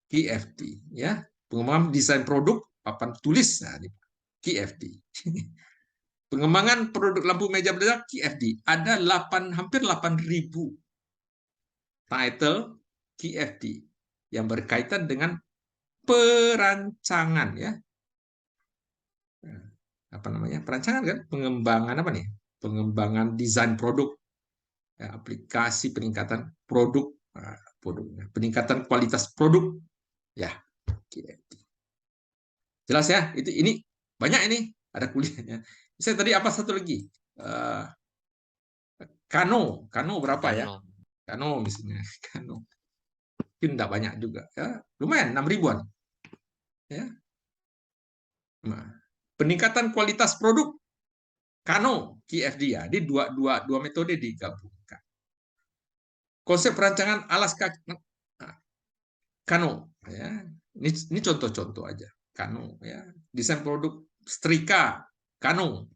KFD ya, pengembangan desain produk, papan tulis, nah ini KFD. Pengembangan produk lampu meja belajar KFD. Ada hampir 8.000 title KFD yang berkaitan dengan perancangan ya. Apa namanya? Perancangan kan? Pengembangan apa nih? Pengembangan desain produk. Ya, aplikasi peningkatan produk, peningkatan kualitas produk. Ya, KFD. Jelas ya? Ini banyak ini, ada kuliahnya. Saya tadi apa satu lagi? Kano berapa ya? Kano misalnya, Kano. Mungkin tidak banyak juga. Ya, lumayan 6.000-an. Ya. Nah, peningkatan kualitas produk Kano, KFD ya. Jadi dua metode digabungkan. Konsep perancangan alas kaki Kano ya. Ini contoh-contoh aja. Kano ya. Desain produk setrika Kano.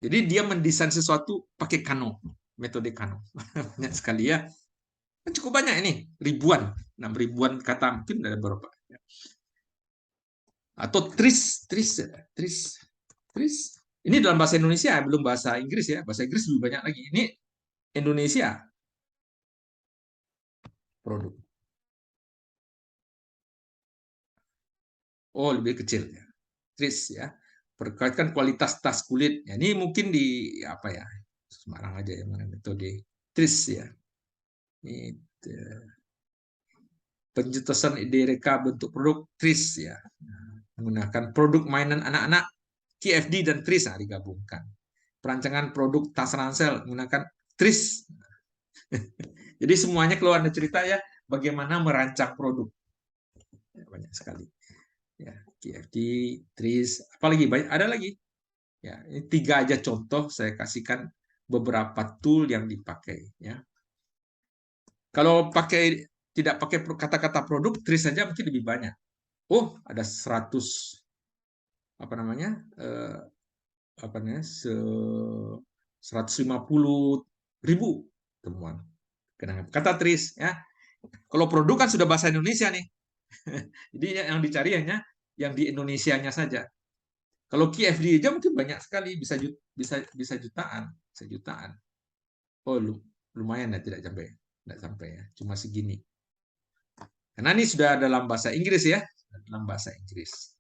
Jadi dia mendesain sesuatu pakai Kano, metode Kano. Banyak sekali ya. Cukup banyak ini, ribuan, 6.000-an kata, mungkin ada berapa. Atau tris. Ini dalam bahasa Indonesia, belum bahasa Inggris ya. Bahasa Inggris lebih banyak lagi. Ini Indonesia produk. Oh, lebih kecil ya. Tris ya. Berkaitkan kualitas tas kulit. Ya, ini mungkin di apa ya? Semarang aja ya, metode tris ya. Ini penjelasan ide reka bentuk produk tris ya. Menggunakan produk mainan anak-anak KFD dan tris digabungkan. Perancangan produk tas ransel menggunakan tris. Jadi semuanya kalau Anda cerita ya bagaimana merancang produk. Ya, banyak sekali. Ya, KFD, tris, apalagi banyak ada lagi. Ya, ini 3 aja contoh saya kasihkan beberapa tool yang dipakai ya. Kalau tidak pakai kata-kata produk, tris saja mungkin lebih banyak. Oh, ada 100 apa namanya? 150.000 temuan. Kata tris ya. Kalau produk kan sudah bahasa Indonesia nih. Jadi yang dicari hanya yang di Indonesianya saja. Kalau KFD aja mungkin banyak sekali, bisa jutaan, sejutaan. Oh, lumayan ya, tidak sampai ya, cuma segini. Karena ini sudah dalam bahasa Inggris ya, dalam bahasa Inggris.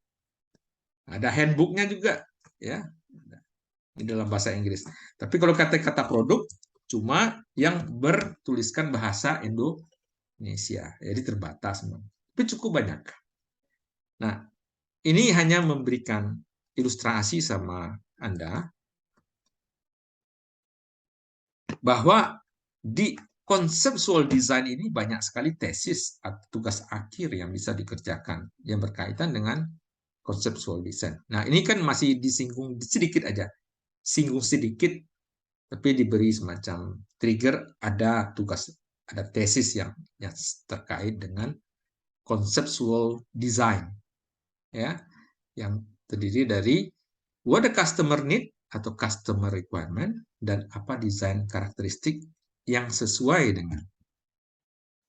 Ada handbooknya juga ya, ini dalam bahasa Inggris. Tapi kalau kata-kata produk cuma yang bertuliskan bahasa Indonesia, jadi terbatas, tapi cukup banyak. Nah, ini hanya memberikan ilustrasi sama Anda bahwa di conceptual design ini banyak sekali tesis atau tugas akhir yang bisa dikerjakan yang berkaitan dengan conceptual design. Nah, ini kan masih disinggung sedikit aja. Singgung sedikit, tapi diberi semacam trigger, ada tugas, ada tesis yang terkait dengan conceptual design. Ya, yang terdiri dari what the customer need atau customer requirement dan apa desain karakteristik yang sesuai dengan.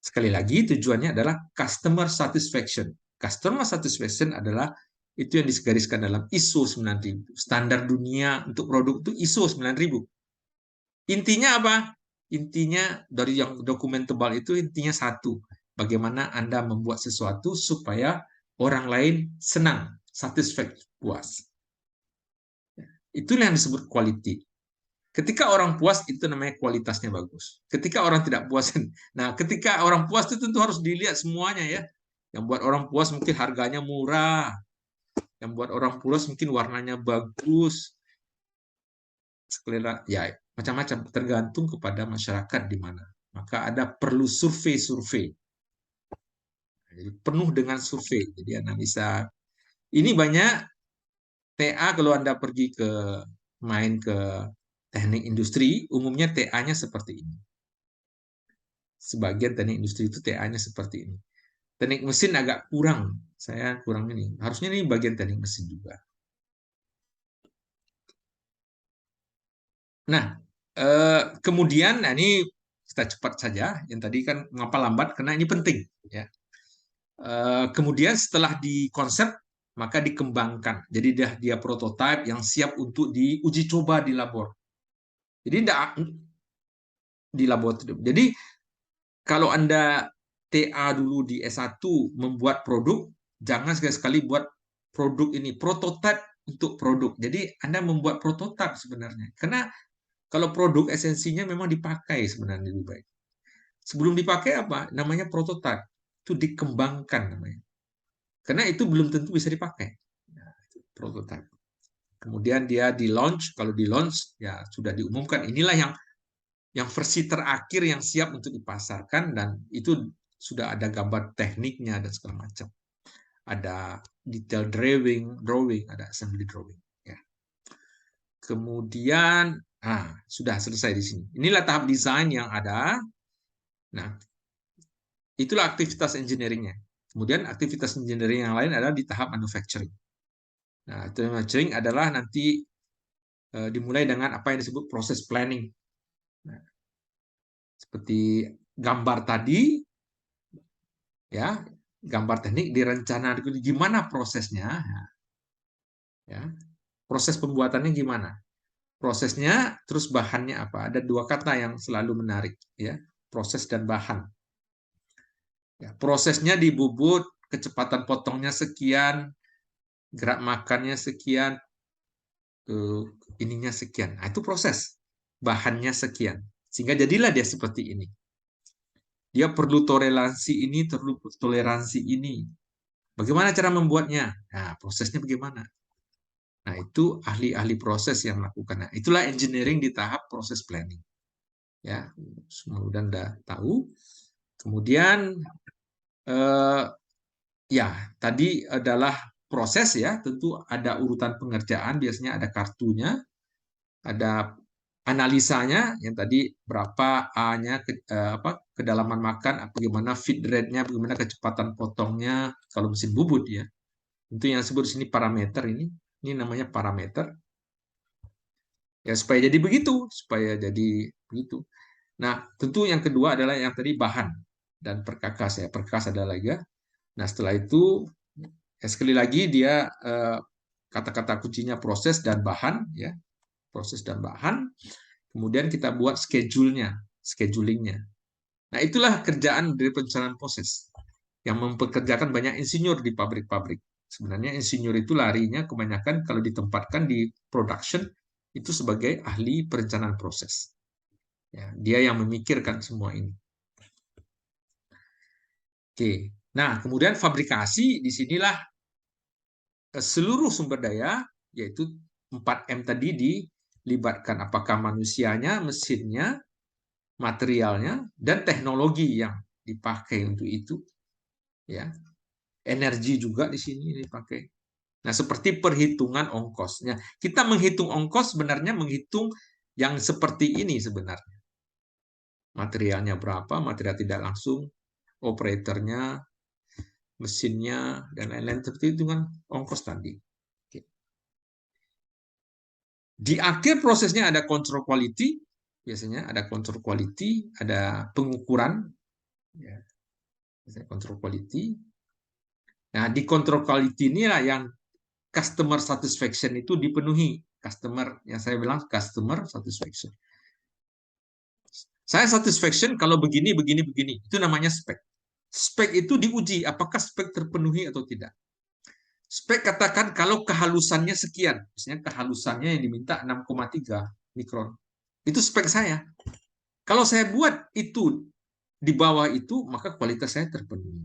Sekali lagi tujuannya adalah customer satisfaction. Customer satisfaction adalah itu yang digariskan dalam ISO 9000. Standar dunia untuk produk itu ISO 9000. Intinya apa? Intinya dari yang dokumen tebal itu intinya satu. Bagaimana Anda membuat sesuatu supaya orang lain senang, satisfied, puas. Itulah yang disebut quality. Ketika orang puas, itu namanya kualitasnya bagus. Ketika orang tidak puas, nah ketika orang puas itu tentu harus dilihat semuanya ya. Yang buat orang puas mungkin harganya murah, yang buat orang puas mungkin warnanya bagus, ya macam-macam tergantung kepada masyarakat di mana. Maka ada perlu survei-survei. Jadi penuh dengan survei. Jadi analisa. Ini banyak TA kalau Anda pergi main ke teknik industri, umumnya TA-nya seperti ini. Sebagian teknik industri itu TA-nya seperti ini. Teknik mesin agak kurang. Saya kurang ini. Harusnya ini bagian teknik mesin juga. Nah, kemudian, nah ini kita cepat saja. Yang tadi kan mengapa lambat? Karena ini penting. Ya. Kemudian setelah dikonsep, maka dikembangkan. Jadi dia prototipe yang siap untuk diuji coba di labor. Jadi di laboratorium. Jadi kalau Anda TA dulu di S1 membuat produk, jangan sekali-sekali buat produk ini, prototipe untuk produk. Jadi Anda membuat prototipe sebenarnya. Karena kalau produk esensinya memang dipakai sebenarnya lebih baik. Sebelum dipakai apa? Namanya prototipe. Itu dikembangkan namanya. Karena itu belum tentu bisa dipakai. Nah, itu prototipe. Kemudian dia di-launch, kalau di-launch ya sudah diumumkan. Inilah yang versi terakhir yang siap untuk dipasarkan dan itu sudah ada gambar tekniknya dan segala macam. Ada detail drawing, ada assembly drawing. Ya. Kemudian, sudah selesai di sini. Inilah tahap desain yang ada. Nah, itulah aktivitas engineering-nya. Kemudian aktivitas engineering yang lain adalah di tahap manufacturing. Nah, manufacturing adalah nanti dimulai dengan apa yang disebut proses planning. Nah, seperti gambar tadi, ya gambar teknik, direncana, gimana prosesnya, ya. Proses pembuatannya gimana? Prosesnya, terus bahannya apa? Ada dua kata yang selalu menarik, ya, proses dan bahan. Ya, prosesnya di bubut, kecepatan potongnya sekian, gerak makannya sekian, ininya sekian. Nah, itu proses. Bahannya sekian. Sehingga jadilah dia seperti ini. Dia perlu toleransi ini, perlu toleransi ini. Bagaimana cara membuatnya? Nah, prosesnya bagaimana? Nah, itu ahli-ahli proses yang melakukan. Nah, itulah engineering di tahap proses planning. Ya, mudah udah tahu. Kemudian ya, tadi adalah proses ya, tentu ada urutan pengerjaan, biasanya ada kartunya, ada analisanya yang tadi berapa A-nya, kedalaman makan, bagaimana feed rate-nya, bagaimana kecepatan potongnya kalau mesin bubut ya. Itu yang disebut di sini parameter ini namanya parameter. Ya supaya jadi begitu, supaya jadi begitu. Nah, tentu yang kedua adalah yang tadi bahan dan perkakas ya. Perkakas adalah lagi. Nah, setelah itu ya sekali lagi dia kata-kata kuncinya proses dan bahan ya. Proses dan bahan. Kemudian kita buat schedulingnya. Nah, itulah kerjaan dari perencanaan proses yang mempekerjakan banyak insinyur di pabrik-pabrik. Sebenarnya insinyur itu larinya kebanyakan kalau ditempatkan di production itu sebagai ahli perencanaan proses. Ya, dia yang memikirkan semua ini. Oke. Nah, kemudian fabrikasi disinilah seluruh sumber daya, yaitu 4M tadi dilibatkan. Apakah manusianya, mesinnya, materialnya, dan teknologi yang dipakai untuk itu. Ya, energi juga di sini dipakai. Nah, seperti perhitungan ongkosnya. Kita menghitung ongkos sebenarnya menghitung yang seperti ini sebenarnya. Materialnya berapa, material tidak langsung, operatornya, mesinnya, dan lain-lain. Seperti hitungan ongkos tadi. Di akhir prosesnya ada control quality, biasanya ada control quality, ada pengukuran, ya, control quality. Nah, di control quality inilah yang customer satisfaction itu dipenuhi. Customer, yang saya bilang customer satisfaction. Saya satisfaction kalau begini, begini, begini. Itu namanya spek. Spek itu diuji, apakah spek terpenuhi atau tidak. Spek katakan kalau kehalusannya sekian. Misalnya kehalusannya yang diminta 6,3 mikron. Itu spek saya. Kalau saya buat itu di bawah itu, maka kualitas saya terpenuhi.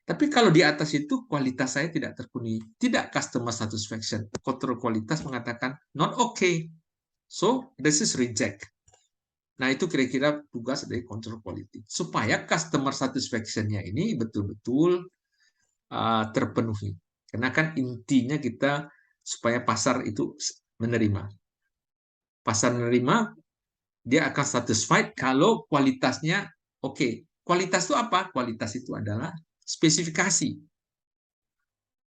Tapi kalau di atas itu, kualitas saya tidak terpenuhi. Tidak customer satisfaction. Kontrol kualitas mengatakan, not okay. So, this is reject. Nah, itu kira-kira tugas dari control quality. Supaya customer satisfaction-nya ini betul-betul terpenuhi. Karena kan intinya kita supaya pasar itu menerima. Pasar menerima, dia akan satisfied kalau kualitasnya oke. Kualitas itu apa? Kualitas itu adalah spesifikasi.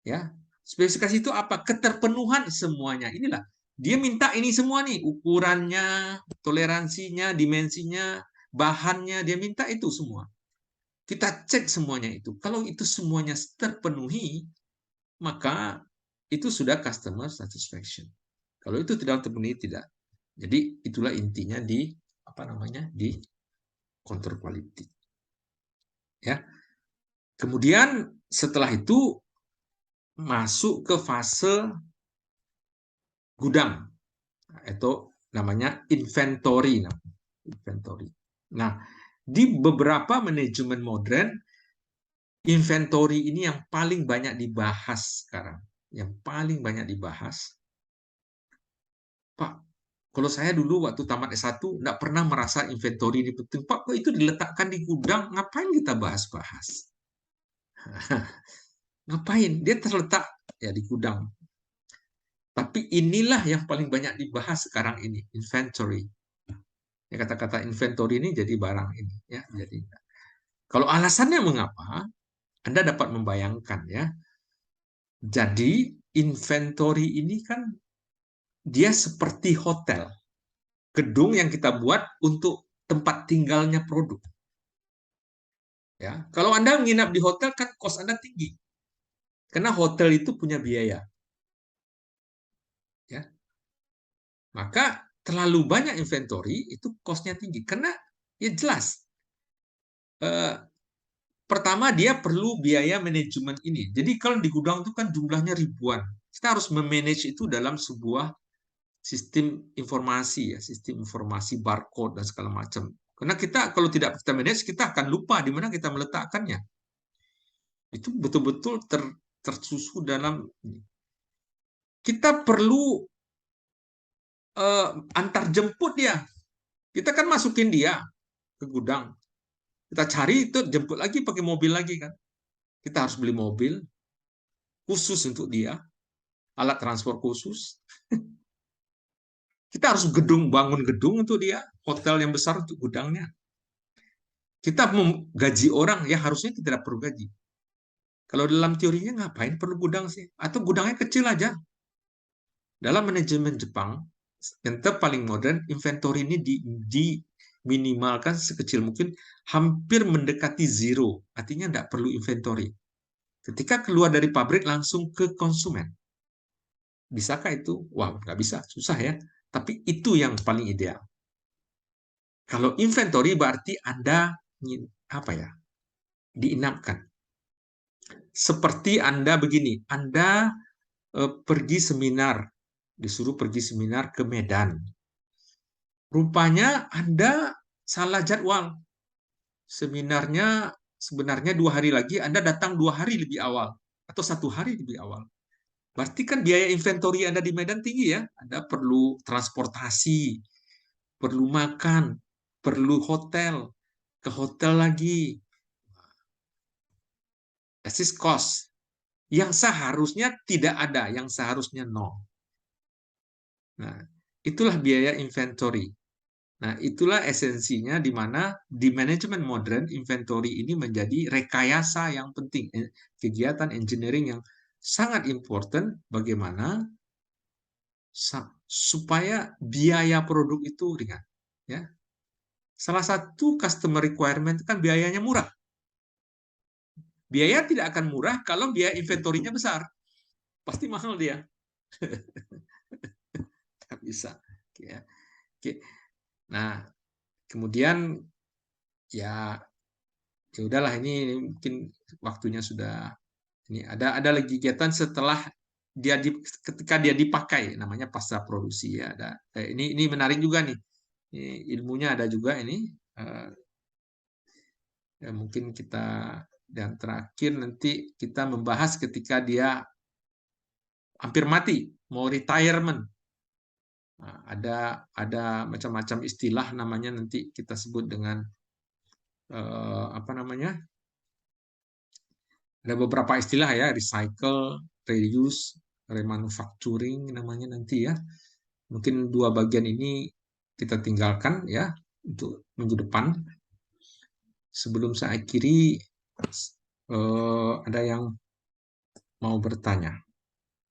Ya, spesifikasi itu apa? Keterpenuhan semuanya. Inilah dia minta ini semua nih, ukurannya, toleransinya, dimensinya, bahannya, dia minta itu semua. Kita cek semuanya itu. Kalau itu semuanya terpenuhi, maka itu sudah customer satisfaction. Kalau itu tidak terpenuhi, tidak. Jadi itulah intinya di di control quality. Ya. Kemudian setelah itu masuk ke fase gudang atau namanya inventory. Nah, di beberapa manajemen modern inventory ini yang paling banyak dibahas sekarang. Yang paling banyak dibahas. Pak, kalau saya dulu waktu tamat S1 nggak pernah merasa inventory ini penting. Pak, kok itu diletakkan di gudang, ngapain kita bahas-bahas? Ngapain? Dia terletak ya di gudang. Tapi inilah yang paling banyak dibahas sekarang ini, inventory. Ya, kata-kata inventory ini jadi barang ini. Ya, jadi kalau alasannya mengapa, Anda dapat membayangkan ya. Jadi inventory ini kan dia seperti hotel. Gedung yang kita buat untuk tempat tinggalnya produk. Ya, kalau Anda nginap di hotel kan kos Anda tinggi. Karena hotel itu punya biaya. Ya. Maka terlalu banyak inventory itu kosnya tinggi. Karena ya jelas. Pertama dia perlu biaya manajemen ini. Jadi kalau di gudang itu kan jumlahnya ribuan. Kita harus memanage itu dalam sebuah sistem informasi ya, sistem informasi barcode dan segala macam. Karena kita kalau tidak kita manage, kita akan lupa di mana kita meletakkannya. Itu betul-betul tersusun dalam ini. Kita perlu antar jemput dia. Kita kan masukin dia ke gudang. Kita cari itu jemput lagi pakai mobil lagi kan. Kita harus beli mobil khusus untuk dia, alat transport khusus. Kita harus bangun gedung untuk dia, hotel yang besar untuk gudangnya. Kita gaji orang, ya harusnya kita tidak perlu gaji. Kalau dalam teorinya ngapain perlu gudang sih? Atau gudangnya kecil aja. Dalam manajemen Jepang, yang paling modern, inventory ini diminimalkan sekecil mungkin, hampir mendekati zero. Artinya tidak perlu inventory. Ketika keluar dari pabrik langsung ke konsumen. Bisakah itu? Wah, nggak bisa, susah ya. Tapi itu yang paling ideal. Kalau inventory berarti Anda apa ya? Diinapkan. Seperti Anda begini, Anda pergi seminar, disuruh pergi seminar ke Medan. Rupanya Anda salah jadwal. Seminarnya sebenarnya 2 hari lagi, Anda datang 2 hari lebih awal atau 1 hari lebih awal. Berarti kan biaya inventory Anda di Medan tinggi ya. Anda perlu transportasi, perlu makan, perlu hotel, ke hotel lagi. That is cost. Yang seharusnya tidak ada, yang seharusnya nol. Nah, itulah biaya inventory. Nah, itulah esensinya di mana di manajemen modern inventory ini menjadi rekayasa yang penting, kegiatan engineering yang sangat important bagaimana supaya biaya produk itu ringan, ya. Salah satu customer requirement kan biayanya murah. Biaya tidak akan murah kalau biaya inventorinya besar. Pasti mahal dia. Tidak bisa. Ya. Oke. Nah, kemudian ya udahlah ini mungkin waktunya sudah ini ada lagi kegiatan setelah ketika dia dipakai namanya pasca produksi ya ada ini menarik juga nih. Ini ilmunya ada juga ini ya mungkin kita dan terakhir nanti kita membahas ketika dia hampir mati mau retirement. Nah, ada macam-macam istilah namanya nanti kita sebut dengan apa namanya? Ada beberapa istilah ya, recycle, reuse, remanufacturing namanya nanti ya. Mungkin 2 bagian ini kita tinggalkan ya untuk minggu depan. Sebelum saya akhiri, ada yang mau bertanya?